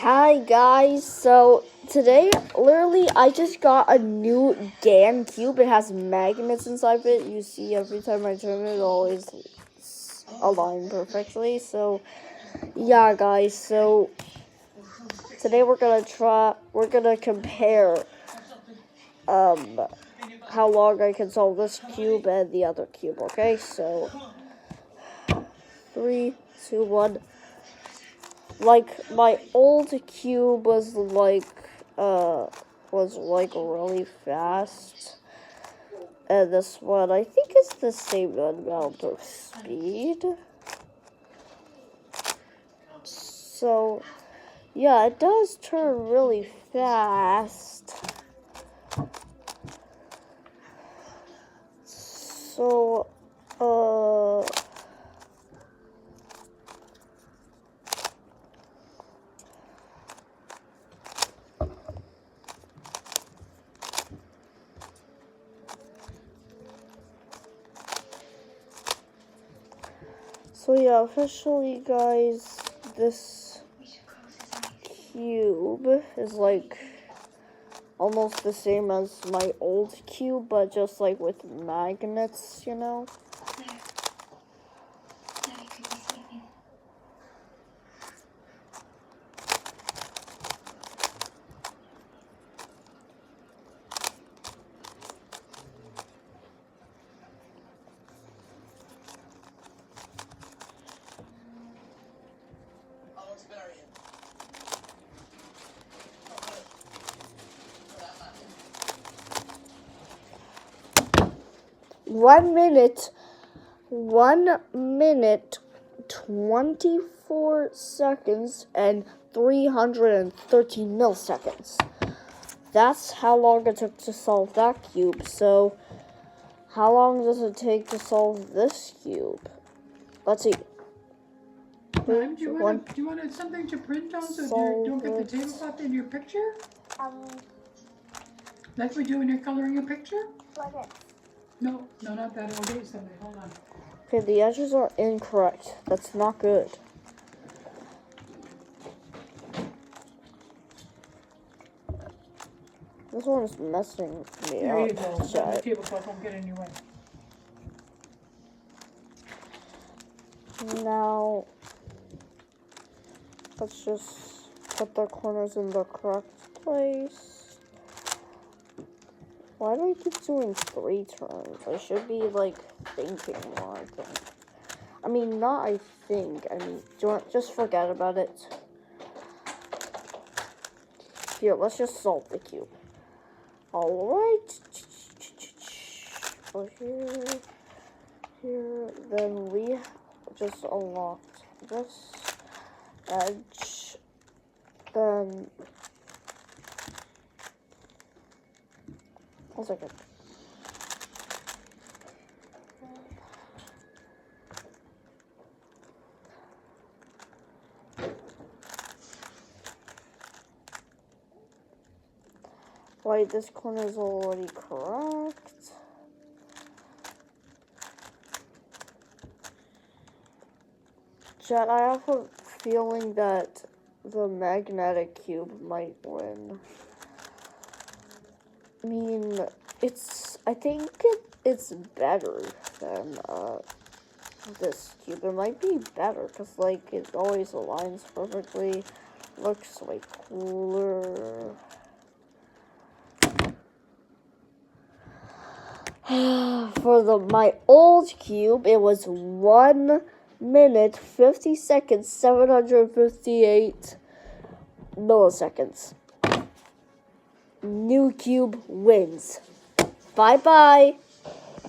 Hi guys, so today literally I just got a new GAN cube. It has magnets inside of it. You see every time I turn it, always align perfectly. So yeah guys, so today we're gonna compare how long I can solve this cube and the other cube, okay? So 3, 2, 1. Like my old cube was like really fast, and this one I think is the same amount of speed. So yeah, it does turn really fast. So So yeah, officially guys, this cube is like almost the same as my old cube, but just like with magnets, you know? One minute, 24 seconds, and 313 milliseconds. That's how long it took to solve that cube. So, how long does it take to solve this cube? Let's see. Do you want something to print on so you don't get the tablecloth in your picture? Like we do when you're coloring a picture? No, not that. I'll get something. Hold on. Okay, the edges are incorrect. That's not good. This one is messing me up. There you go. The tablecloth won't get in your way. Now, let's just put the corners in the correct place. Why do I keep doing 3 turns? I should be, like, thinking more, I think. I mean, not I think. I mean, just forget about it. Here, let's just solve the cube. Alright. So here, then we just unlocked this edge. Then, 1 second. Right, this corner is already correct. Chat, I have a feeling that the magnetic cube might win. I mean, I think it's better than this cube. It might be better because, like, it always aligns perfectly. Looks way cooler. For my old cube, it was 1 minute, 50 seconds, 758 milliseconds. New cube wins. Bye-bye.